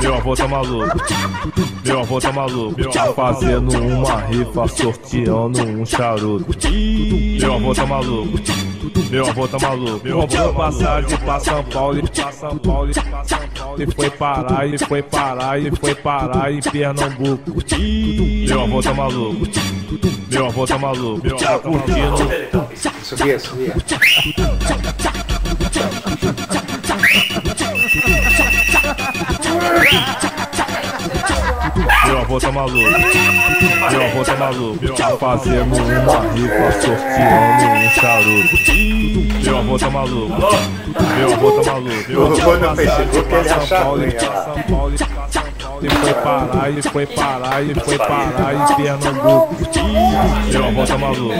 Meu avô tá maluco, meu avô tá maluco, tá fazendo uma rifa, sorteando um charuto. Meu avô tá maluco, meu avô tá maluco, comprou passagem pra São Paulo, e foi parar, e foi parar, e foi parar em Pernambuco. Meu avô tá maluco, meu avô tá maluco, tá curtindo. Subia. Meu avô tá maluco, meu avô tá maluco, tá fazendo uma rifa, sorteando um charuto. Meu avô tá maluco, meu avô tá maluco, Colocou no Facebook, ele achava. E foi parar, e foi parar, e foi parar em Pernambuco. Meu avô tá maluco,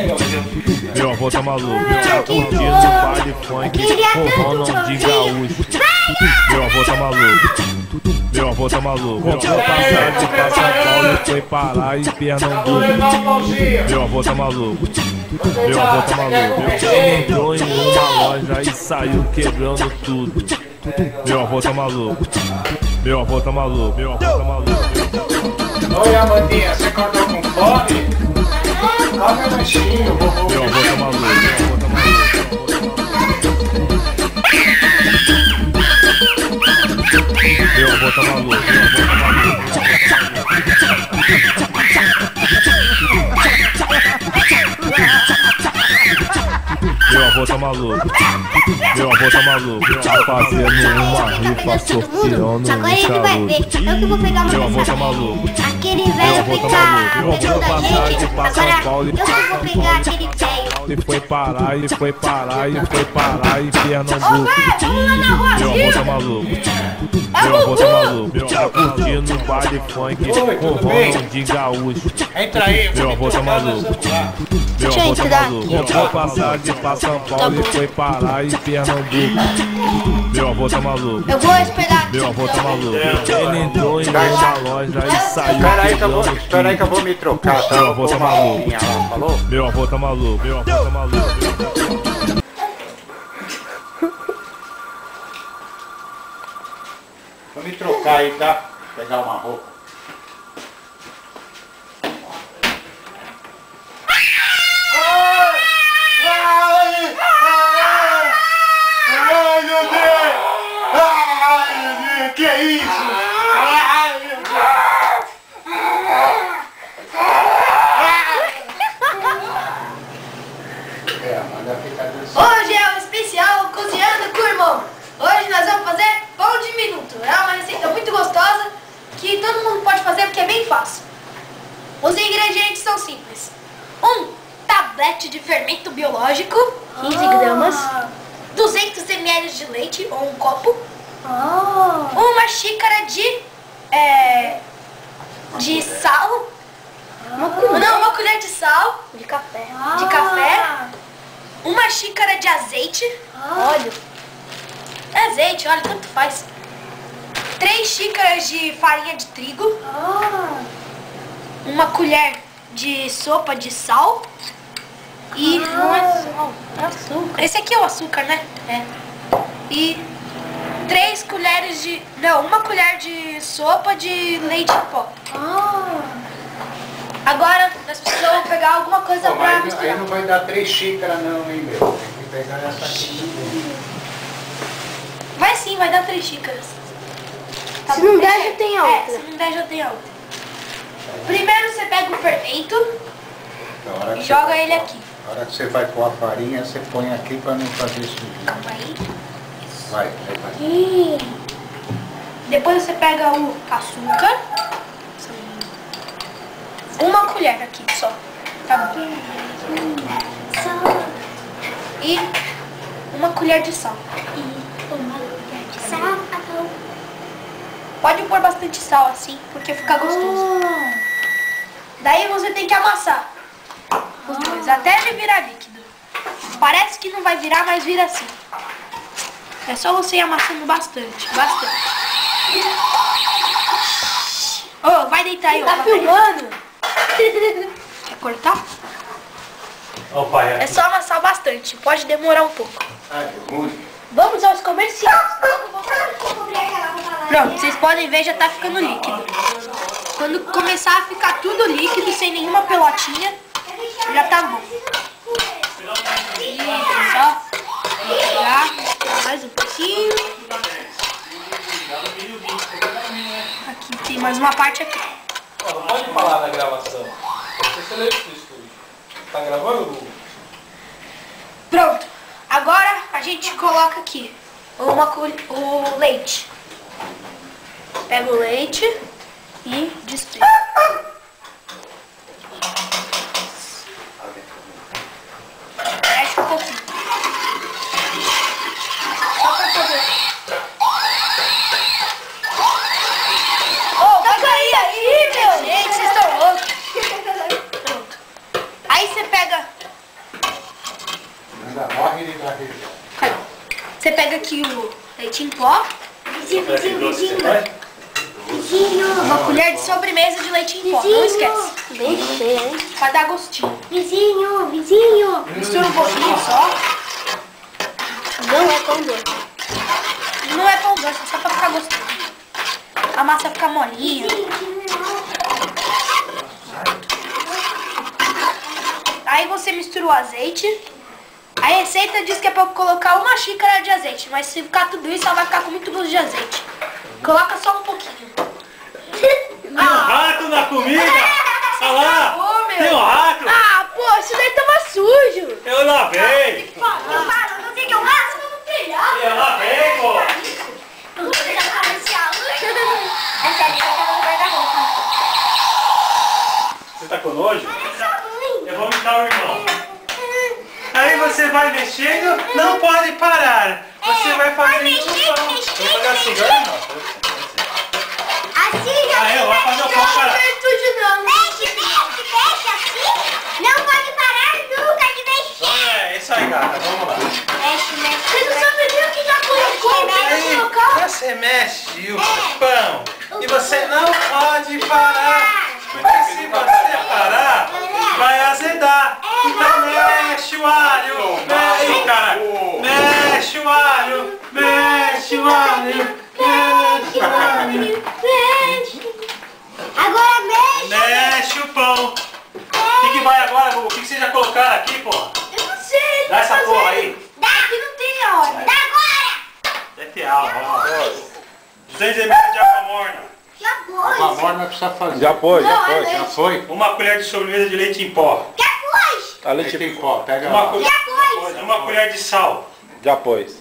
meu avô tá maluco, tá curtindo baile funk com Ronaldinho Gaúcho. Meu avô tá maluco, meu avô tá maluco, comprou passagem pra São Paulo e foi parar em Pernambuco. Meu avô tá maluco, meu avô tá maluco, ele entrou em uma loja e saiu quebrando tudo. Meu avô tá maluco, meu avô tá maluco, meu avô tá maluco. Oi, Amandinha, você acordou com fome? Come um lanchinho, vovô. Meu avô tá maluco, meu avô tá maluco. Meu avô tá maluco, meu avô tá maluco. Meu avô tá maluco, meu avô tá maluco, tá fazendo uma rifa, sorteando um Agora ele vai ver, charuto. eu que vou pegar uma Meu avô tá mensagem. maluco, Aquele meu velho avô tá fica maluco, pegando a passagem gente. pra São Agora Paulo eu que vou pegar aquele velho. e foi parar, e foi parar, e foi parar em Pernambuco. Meu avô tá maluco, meu avô tá maluco, tá curtindo baile funk com Ronaldinho Gaúcho. Entra aí, eu vou Meu me avô tá trocar maluco, no celular. meu Deixa eu avô tá entrar maluco, aqui. comprou passagem pra São Paulo e foi parar em Pernambuco. Meu avô tá maluco, Eu vou esperar aqui. meu avô tá maluco, ele entrou em uma loja e saiu Espera aí que eu vou me trocar, tá? Meu avô tá maluco, Falou? meu avô tá maluco, meu avô tá maluco. Vou me trocar aí, tá? Pegar uma roupa. Ai, meu Deus! Ai, meu Deus! Que é isso? Ai, meu Deus! Manda ficar dançando. Hoje é um especial Cozinhando com o Irmão. Hoje nós vamos fazer pão de minuto. É uma receita muito gostosa que todo mundo pode fazer porque é bem fácil. Os ingredientes são simples. Um tablete de fermento biológico, 15 gramas. 200 ml de leite ou um copo. Uma xícara de sal. Uma colher de sal. De café. De café. Uma xícara de azeite. Óleo. Azeite, óleo, tanto faz. 3 xícaras de farinha de trigo. Uma colher de sopa de sal. E Não é sal, é açúcar. esse aqui é o açúcar, né? É. E 3 colheres de... Não, uma colher de sopa de leite em pó. Agora nós precisamos pegar alguma coisa Pô, pra mas aí misturar. não vai dar 3 xícaras não, hein, meu? Tem que pegar essa aqui. Vai sim, vai dar 3 xícaras. Tá Se bom, não deixa der, aí. já tem a outra. Se não der, já tem a outra. Primeiro você pega o fermento Na hora que e você joga vai ele pôr- aqui. Na hora que você vai pôr a farinha, você põe aqui pra não fazer sujeira. Calma aí. Vai. Depois você pega o açúcar. Uma colher aqui só. Tá bom. E uma colher de sal. Pode pôr bastante sal assim, porque fica gostoso. Daí você tem que amassar os dois, até ele virar líquido. Parece que não vai virar, mas vira assim. É só você ir amassando bastante, bastante. deitar aí, ó. Tá filmando? Quer cortar? Ó, pai, É só amassar bastante, pode demorar um pouco. Ai, que ruim. Vamos aos comerciais. Pronto, vocês podem ver, já tá ficando líquido. Quando começar a ficar tudo líquido, sem nenhuma pelotinha, já tá bom. Isso, só tirar mais um pouquinho. Aqui tem mais uma parte aqui. Ó, não pode falar na gravação. Você lembra do estúdio. Tá gravando, Google? Pronto. Agora a gente coloca aqui o leite. Pega o leite e despeja. Mexe um pouquinho. Só pra fazer. Oh, vai cair aí, meu! Gente, vocês estão loucos. Pronto. Aí você pega... Ainda morre e dá região. Você pega aqui o leite em pó. Uma colher de sobremesa de leite em pó. Não esquece. Pra dar gostinho. Vizinho. Mistura um pouquinho só. Não é pão doce. Não é pão doce, é só pra ficar gostoso. A massa fica molinha. Aí você mistura o azeite. A receita diz que é pra colocar uma xícara de azeite, mas se ficar tudo isso, ela vai ficar com muito gosto de azeite. Coloca só um pouquinho. Tem um rato na comida! Olha lá! Ô, meu. Tem um rato! Ah, pô, isso daí tava sujo. Eu lavei! Não sei o que eu faço, eu não sei. Eu lavei, pô! Não sei da comercial. Essa ali vai no guarda-roupa. Você tá com nojo? Eu vou imitar o irmão. Aí você vai mexendo, não pode parar. Você vai fazer isso. Você vai fazer assim, não? Assim já Ah, eu vou fazer o pão parar. Mexe, assim. Não pode parar nunca de mexer. É isso aí, gata. Vamos lá. Mexe. Você não sabe nem o que já colocou. Aí você mexe o pão e você não pode parar. Porque se você parar, vai azedar. Então mexe o alho. Mexe, cara. Mexe o alho. Mexe o alho. Mexe o alho. Agora mexe. Mexe o pão. O que vai agora, Gugu? O que vocês já colocaram aqui, pô? Eu não sei. Dá essa porra aí. Aqui não tem a hora. Dá agora. Deve ter água, vamos lá. 200 ml de água morna. Já A foi. morna precisa fazer. Já foi, já foi. Já foi? Uma colher de sobremesa de leite em pó. Já foi. A Aí leite tem pó, pega Uma, lá. uma colher de sal. já pôs.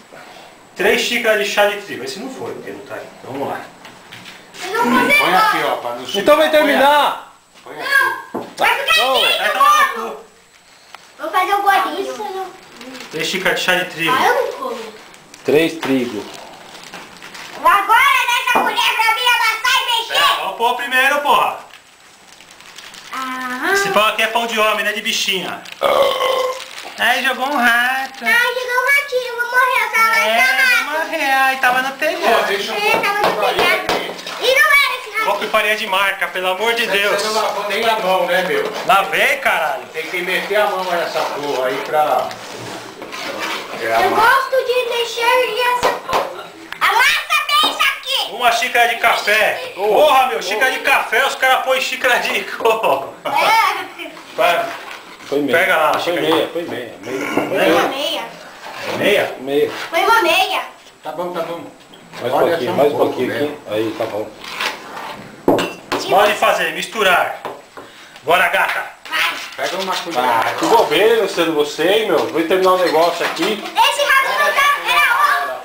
3 xícaras de chá de trigo. Esse não foi, porque não tá aí. Então, vamos lá. Põe aqui, ó, pra não Então vai terminar. Põe aqui. Vai ficar Não. aqui. Vai tomar no cu. Vou fazer o bolinho. 3 xícaras de chá de trigo. Ah, eu não como. 3 trigo. Agora nessa colher pra mim amassar e mexer. Vamos pôr primeiro, porra. Ah. Esse pão aqui é pão de homem, não é de bichinha. Aí jogou um rato. Ai, chegou um ratinho, vou morrer. Eu tava Vai morrer. Ai, tava no Pô, telhado. deixa um É, tava pouco de no farinha telhado. aqui. E não era esse ratinho. Pouco de farinha de marca, pelo amor de Deus. Você não lavou nem a mão, né, meu? Lavei, caralho. Tem que meter a mão nessa porra aí pra... Eu gosto de mexer e essa... Amassa bem isso aqui. Uma xícara de café. Porra, meu, xícara de café, os caras põem xícara de cor. É. Vai. Foi meia. Pega lá, Foi xícara. meia, foi meia. Foi uma meia. Meia? Meia. Foi uma meia. Tá bom, tá bom. Mais Olha, um pouquinho, só mais um pouco, pouquinho né? aqui. Aí, tá bom. Pode fazer, misturar. Bora, gata. Pega uma colher. Ah, que bobeira sendo você, hein, meu. Vou terminar o negócio aqui. Esse rato não tá...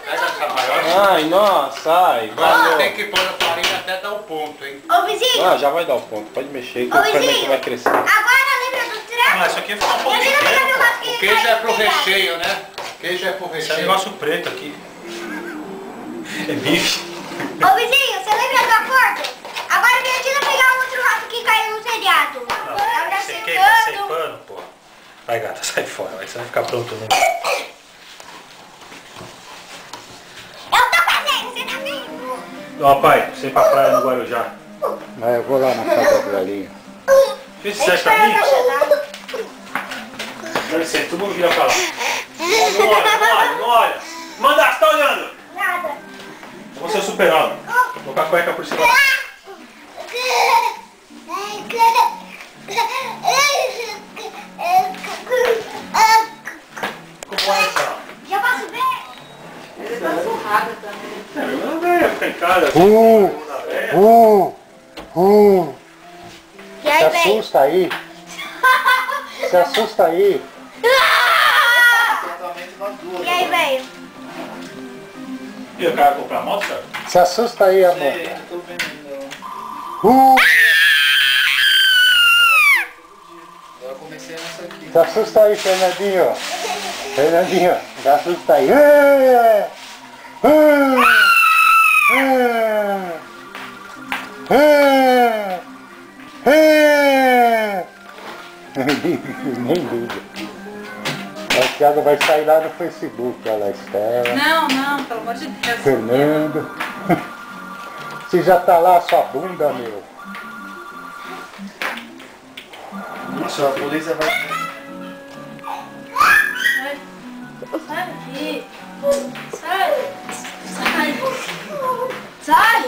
Era Pega essa maior. Ai, nossa, sai. Agora tem que pôr a farinha até dar o ponto, hein? Ô, vizinho. Ah, já vai dar o ponto. Pode mexer que Ô, o fermento vizinho. vai crescer. Agora lembra do Ah, trampo? isso aqui ficou um pouco Eu lembro pequeno. do rato que O ele queijo caiu é pro no telhado. recheio, né? Queijo é pro Esse é recheio. negócio preto aqui. É bife. Ô, vizinho, você lembra do acordo? Agora me ajuda a pegar outro rato que caiu no telhado. Tá Sequei, tá secando, pô. Vai, gata, sai fora. Você vai ficar pronto, né? Eu tô fazendo, você tá vendo? Ó, pai, você ir pra praia no Guarujá. Mas eu vou lá na casa do velhinho. Fiz sucesso pra mim? Dá licença, todo mundo vira pra lá. Não olha, não olha, não olha. Manda, você tá olhando? Nada. Eu vou ser o super-homem. Vou colocar a cueca por cima. Como é essa? Já posso ver? Ele tá surrada também. Eu não vejo, fica em casa. E aí, Se velho? assusta aí. Se assusta aí. E aí, velho? E o cara comprar moto, cara? Se assusta aí, amor. Se assusta aí, Fernandinho. Fernandinho, se assusta aí. Nem liga. A Thiago vai sair lá no Facebook, olha lá, Estela, Não, pelo amor de Deus. Fernando. Você já tá lá, sua bunda, meu. Isso, a polícia vai... Sai daqui. Sai. Sai. Sai.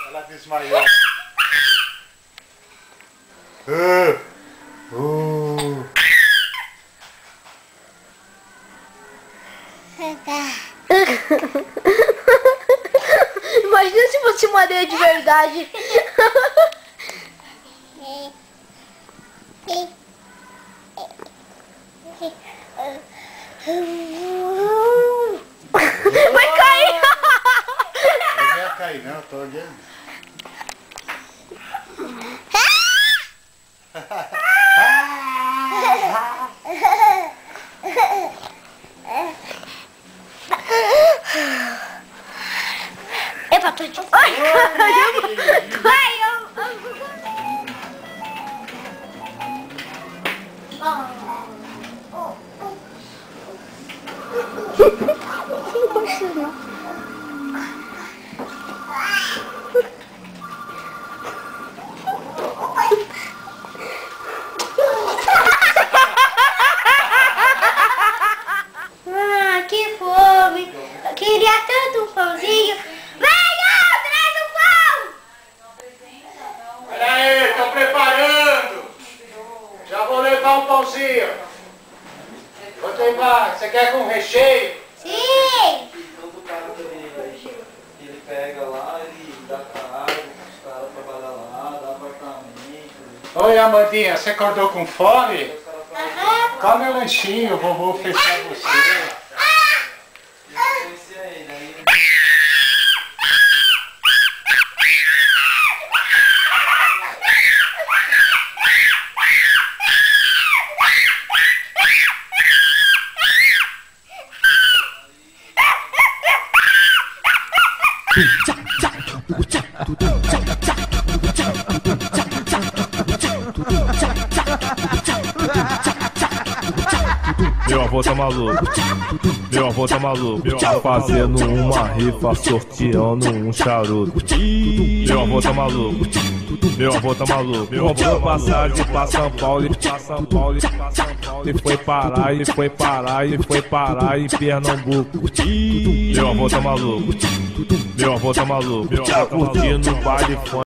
Ela desmaiou. Imagina se fosse uma areia de verdade. Vai cair! Não ia cair não, tô olhando. Epa, tô de... Ai, que fome. Eu queria tanto um pãozinho. Venha, traz o pão! Pera aí, tô preparando. Já vou levar um pãozinho. Vou levar. Você quer com recheio? Sim! Todo cara também, ele pega lá, ele dá carro, os caras trabalham lá, dá apartamento. Oi, Amandinha, você acordou com fome? Os caras falam, Aham. Come o lanchinho, vovô fez pra você. eu não conhecia ele, aí Meu avô tá maluco, meu avô tá maluco, tá fazendo uma rifa, sorteando um charuto. Meu avô tá maluco, meu avô tá maluco, comprou passagem pra São Paulo, e foi parar, e foi parar, e foi parar em Pernambuco. Meu avô tá maluco, meu avô tá maluco, tá curtindo o baile funk.